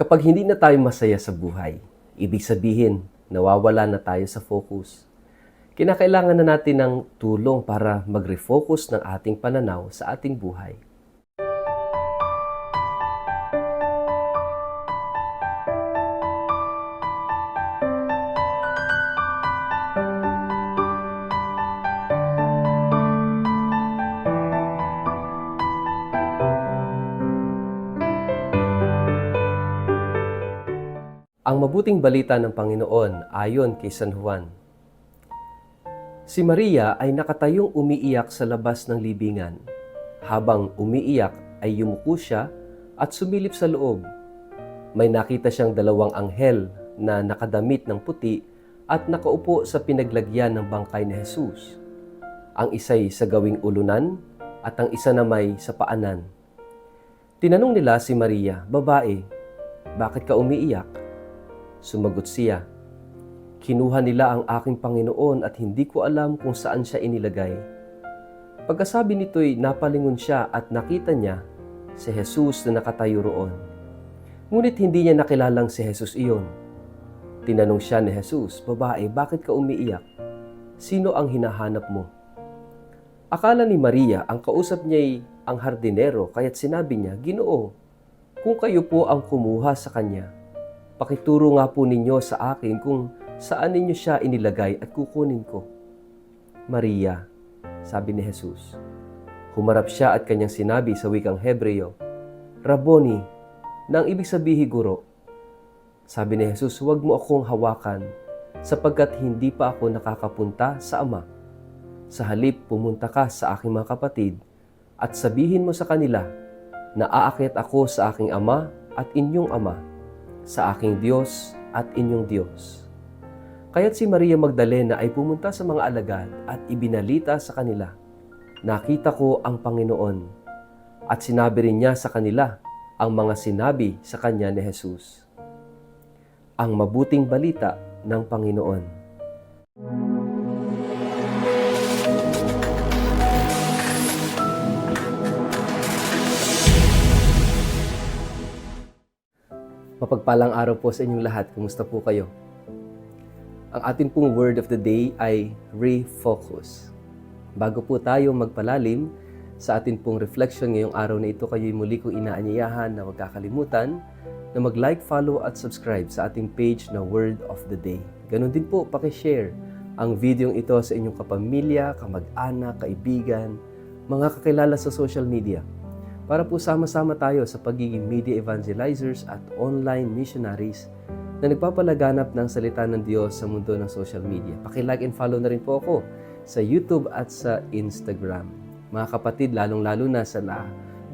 Kapag hindi na tayo masaya sa buhay, ibig sabihin, nawawala na tayo sa focus. Kinakailangan na natin ng tulong para mag-refocus ng ating pananaw sa ating buhay. Ang mabuting balita ng Panginoon ayon kay San Juan. Si Maria ay nakatayong umiiyak sa labas ng libingan. Habang umiiyak ay yumuko siya at sumilip sa loob. May nakita siyang dalawang anghel na nakadamit ng puti at nakaupo sa pinaglagyan ng bangkay ni Jesus. Ang isa'y sa gawing ulunan at ang isa namay sa paanan. Tinanong nila si Maria, "Babae, bakit ka umiiyak?" Sumagot siya, "Kinuha nila ang aking Panginoon at hindi ko alam kung saan siya inilagay." Pagkasabi nito'y napalingon siya at nakita niya si Jesus na nakatayo roon. Ngunit hindi niya nakilalang si Jesus iyon. Tinanong siya ni Jesus, "Babae, bakit ka umiiyak? Sino ang hinahanap mo?" Akala ni Maria ang kausap niya'y ang hardinero kaya't sinabi niya, "Ginoo, kung kayo po ang kumuha sa kanya, pakituro nga po ninyo sa akin kung saan ninyo siya inilagay at kukunin ko." "Maria," sabi ni Jesus. Humarap siya at kanyang sinabi sa wikang Hebreo, "Rabboni," na ang ibig sabihin guro. Sabi ni Jesus, "Huwag mo akong hawakan sapagkat hindi pa ako nakakapunta sa Ama. Sa halip pumunta ka sa aking mga kapatid at sabihin mo sa kanila na aakyat ako sa aking Ama at inyong Ama, sa aking Diyos at inyong Diyos." Kaya't si Maria Magdalena ay pumunta sa mga alagad at ibinalita sa kanila, "Nakita ko ang Panginoon." At sinabi rin niya sa kanila ang mga sinabi sa kanya ni Jesus. Ang mabuting balita ng Panginoon. Mapagpalang araw po sa inyong lahat. Kumusta po kayo? Ang ating pong word of the day ay refocus. Bago po tayo magpalalim sa ating pong reflection ngayong araw na ito, kayo'y muli kong inaanyayahan na huwag kakalimutan na mag-like, follow at subscribe sa ating page na Word of the Day. Ganon din po, pakishare ang videong ito sa inyong kapamilya, kamag-anak, kaibigan, mga kakilala sa social media, para po sama-sama tayo sa pagiging media evangelizers at online missionaries na nagpapalaganap ng salita ng Diyos sa mundo ng social media. Paki-like and follow na rin po ako sa YouTube at sa Instagram. Mga kapatid, lalong-lalo na sa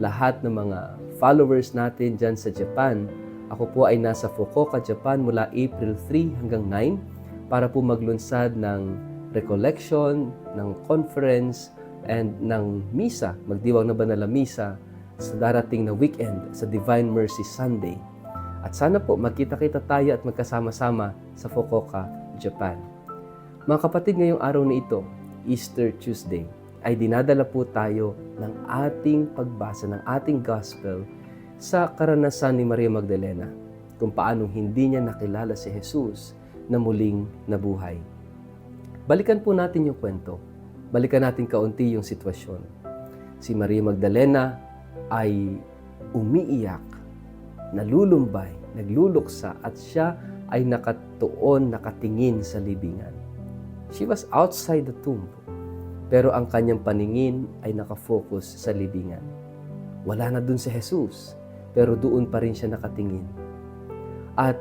lahat ng mga followers natin dyan sa Japan, ako po ay nasa Fukuoka, Japan mula April 3 hanggang 9 para po maglunsad ng recollection, ng conference, and ng misa, magdiwang na banal na misa sa darating na weekend sa Divine Mercy Sunday. At sana po magkita-kita tayo at magkasama-sama sa Fukuoka, Japan. Mga kapatid, ngayong araw na ito, Easter Tuesday, ay dinadala po tayo ng ating pagbasa ng ating gospel sa karanasan ni Maria Magdalena, kung paanong hindi niya nakilala si Jesus na muling nabuhay. Balikan po natin yung kwento. Balikan natin kaunti yung sitwasyon. Si Maria Magdalena ay umiiyak, nalulumbay, nagluluksa at siya ay nakatuon, nakatingin sa libingan. She was outside the tomb, pero ang kanyang paningin ay nakafocus sa libingan. Wala na dun si Jesus, pero doon pa rin siya nakatingin. At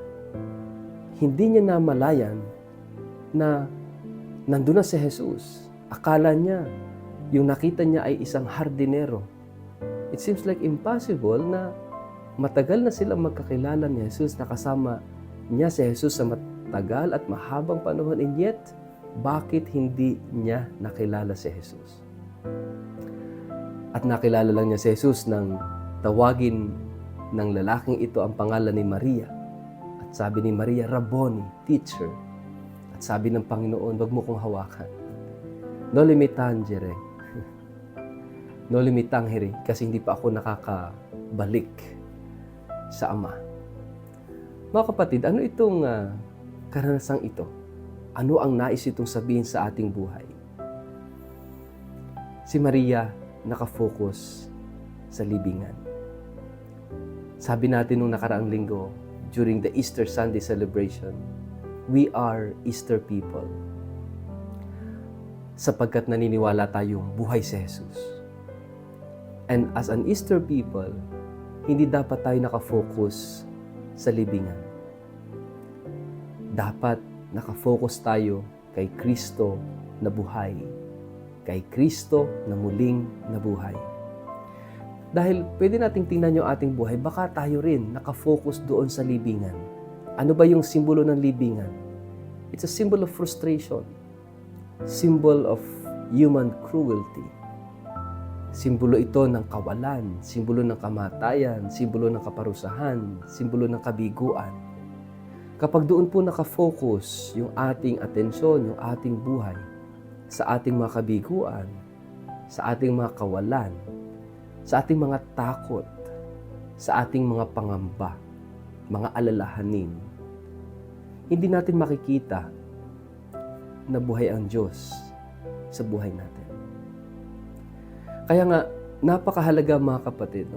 hindi niya namalayan na nandun na si Jesus. Akala niya, yung nakita niya ay isang hardinero. It seems like impossible na matagal na silang magkakilala ni Jesus, nakasama niya si Jesus sa matagal at mahabang panahon, and yet, bakit hindi niya nakilala si Jesus? At nakilala lang niya si Jesus nang tawagin ng lalaking ito ang pangalan ni Maria. At sabi ni Maria, "Rabboni," teacher. At sabi ng Panginoon, "Wag mo kong hawakan. Noli me tangere." Noli me tangere, kasi hindi pa ako nakakabalik sa Ama. Mga kapatid, ano itong karanasang ito? Ano ang nais itong sabihin sa ating buhay? Si Maria nakafocus sa libingan. Sabi natin nung nakaraang linggo, during the Easter Sunday celebration, we are Easter people. Sapagkat naniniwala tayong buhay si Jesus. And as an Easter people, hindi dapat tayo nakafocus sa libingan. Dapat nakafocus tayo kay Kristo na buhay. Kay Kristo na muling nabuhay. Dahil pwede nating tingnan yung ating buhay, baka tayo rin nakafocus doon sa libingan. Ano ba yung simbolo ng libingan? It's a symbol of frustration. Symbol of human cruelty. Simbolo ito ng kawalan, simbolo ng kamatayan, simbolo ng kaparusahan, simbolo ng kabiguan. Kapag doon po nakafocus yung ating atensyon, yung ating buhay, sa ating mga kabiguan, sa ating mga kawalan, sa ating mga takot, sa ating mga pangamba, mga alalahanin, hindi natin makikita na buhay ang Diyos sa buhay natin. Kaya nga, napakahalaga mga kapatid,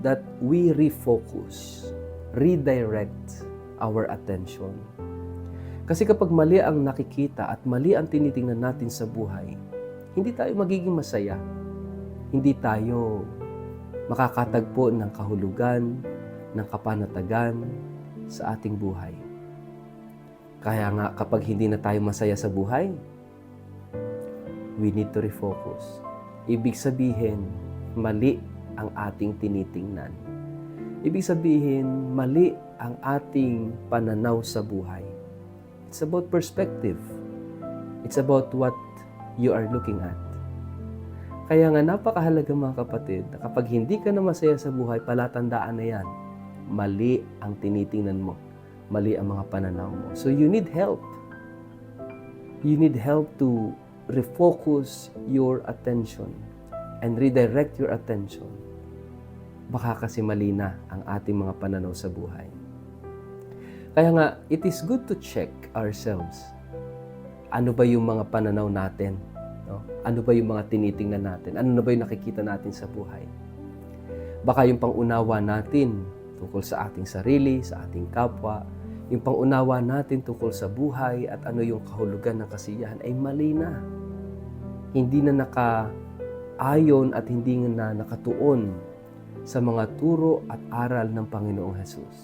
that we refocus, redirect our attention. Kasi kapag mali ang nakikita at mali ang tinitingnan natin sa buhay, hindi tayo magiging masaya. Hindi tayo makakatagpo ng kahulugan, ng kapanatagan sa ating buhay. Kaya nga kapag hindi na tayo masaya sa buhay, we need to refocus. Ibig sabihin, mali ang ating tinitingnan. Ibig sabihin, mali ang ating pananaw sa buhay. It's about perspective. It's about what you are looking at. Kaya nga napakahalaga mga kapatid, na kapag hindi ka na masaya sa buhay, palatandaan na yan. Mali ang tinitingnan mo. Mali ang mga pananaw mo. So you need help. You need help to refocus your attention and redirect your attention. Baka kasi mali na ang ating mga pananaw sa buhay. Kaya nga, it is good to check ourselves. Ano ba yung mga pananaw natin? No? Ano ba yung mga tinitingnan natin? Ano na ba yung nakikita natin sa buhay? Baka yung pangunawa natin tungkol sa ating sarili, sa ating kapwa, yung pangunawa natin tungkol sa buhay at ano yung kahulugan ng kasiyahan ay mali na. Hindi na nakaayon at hindi na nakatuon sa mga turo at aral ng Panginoong Hesus.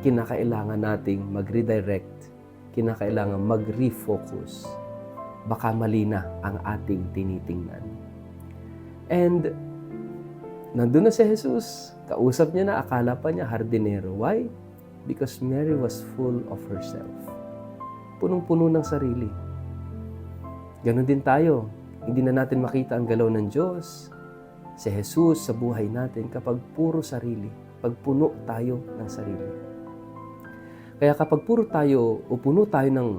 Kinakailangan nating mag-redirect, kinakailangan mag-refocus. Baka mali na ang ating tinitingnan. And nandun na si Jesus, kausap niya na, akala pa niya hardinero. Why? Because Mary was full of herself. Punong-puno ng sarili. Ganon din tayo. Hindi na natin makita ang galaw ng Diyos, si Jesus sa buhay natin kapag puro sarili, pag puno tayo ng sarili. Kaya kapag puro tayo o puno tayo ng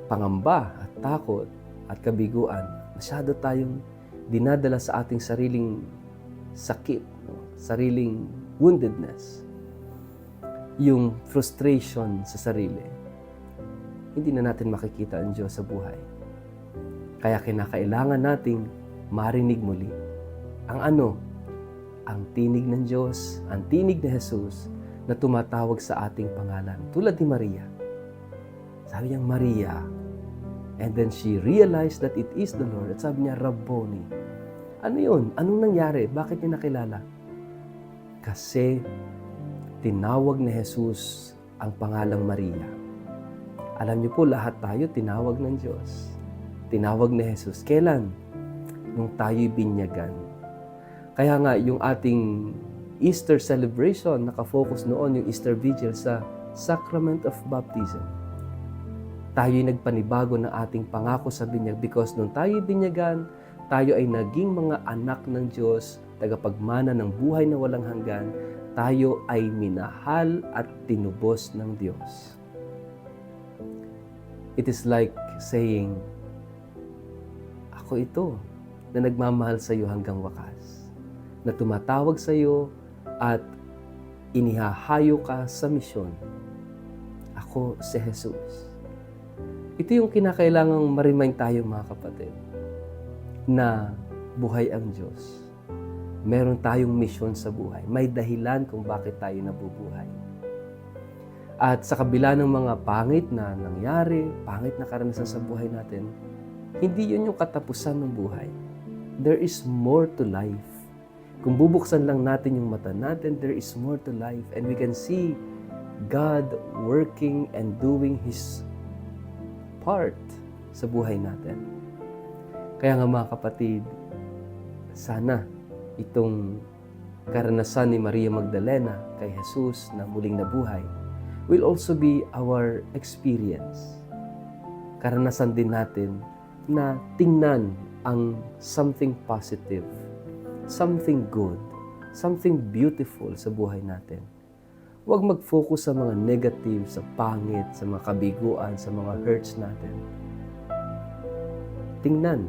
pangamba at takot at kabiguan, masyado tayong dinadala sa ating sariling sakit, sariling woundedness, yung frustration sa sarili. Hindi na natin makikita ang Diyos sa buhay. Kaya kinakailangan nating marinig muli ang ang tinig ng Diyos, ang tinig ni Jesus na tumatawag sa ating pangalan. Tulad ni Maria. Sabi niya, Maria. And then she realized that it is the Lord. At sabi niya, Rabboni. Ano yun? Anong nangyari? Bakit niya nakilala? Kasi tinawag ni Jesus ang pangalang Maria. Alam niyo po, lahat tayo tinawag ng Diyos. Tinawag ni Jesus. Kailan? Nung tayo'y binyagan. Kaya nga, yung ating Easter celebration, nakafocus noon yung Easter Vigil sa Sacrament of Baptism. Tayo'y nagpanibago ng ating pangako sa binyag because nung tayo'y binyagan, tayo ay naging mga anak ng Diyos, tagapagmana ng buhay na walang hanggan, tayo ay minahal at tinubos ng Diyos. It is like saying, ako ito na nagmamahal sa iyo hanggang wakas, na tumatawag sa iyo at inihahayo ka sa misyon Ako si Jesus. Ito yung kinakailangang ma-remind tayo mga kapatid, na buhay ang Diyos. Meron tayong misyon sa buhay. May dahilan kung bakit tayo nabubuhay. At sa kabila ng mga pangit na nangyari, pangit na karanasan sa buhay natin, hindi yun yung katapusan ng buhay. There is more to life. Kung bubuksan lang natin yung mata natin, there is more to life. And we can see God working and doing His part sa buhay natin. Kaya nga mga kapatid, sana itong karanasan ni Maria Magdalena kay Jesus na muling nabuhay will also be our experience. Karanasan din natin na tingnan ang something positive, something good, something beautiful sa buhay natin. Huwag mag-focus sa mga negative, sa pangit, sa mga kabiguan, sa mga hurts natin. Tingnan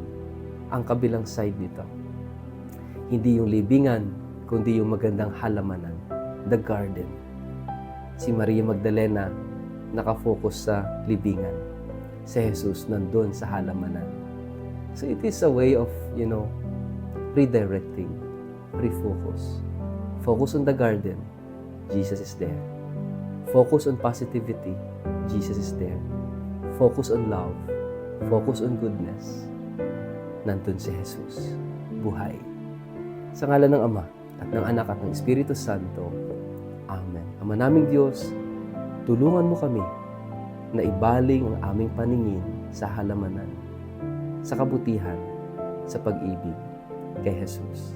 ang kabilang side nito. Hindi yung libingan, kundi yung magandang halamanan, the garden. Si Maria Magdalena nakafocus sa libingan. Si Jesus nandun sa halamanan. So it is a way of, redirecting, refocus. Focus on the garden, Jesus is there. Focus on positivity, Jesus is there. Focus on love, focus on goodness, nandun si Jesus, buhay. Sa ngalan ng Ama, at ng Anak, at ng Espiritu Santo. Amen. Ama naming Diyos, tulungan mo kami na ibaling ang aming paningin sa halamanan, sa kabutihan, sa pag-ibig kay Jesus.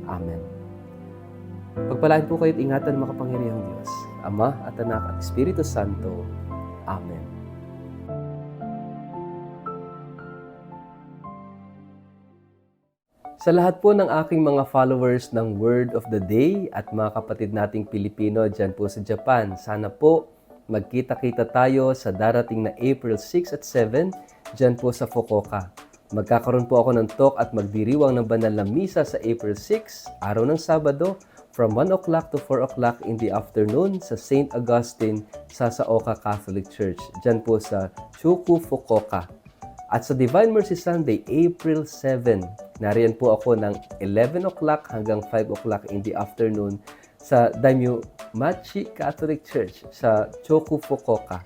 Amen. Pagpalain po kayo at ingatan ng makapangyarihang Diyos, Ama at Anak at Espiritu Santo. Amen. Sa lahat po ng aking mga followers ng Word of the Day at mga kapatid nating Pilipino dyan po sa Japan, sana po magkita-kita tayo sa darating na April 6 at 7 dyan po sa Fukuoka. Magkakaroon po ako ng talk at magdiriwang ng banal na misa sa April 6, araw ng Sabado, from 1 o'clock to 4 o'clock in the afternoon sa St. Augustine Sasaoka Catholic Church, dyan po sa Chuku, Fukuoka. At sa Divine Mercy Sunday, April 7, nariyan po ako ng 11 o'clock hanggang 5 o'clock in the afternoon sa Daimyo Machi Catholic Church sa Choku, Fukuoka.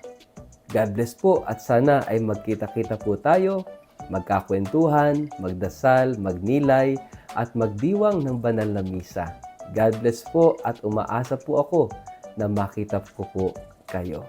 God bless po at sana ay magkita-kita po tayo, magkakwentuhan, magdasal, magnilay at magdiwang ng banal na misa. God bless po at umaasa po ako na makita ko po kayo.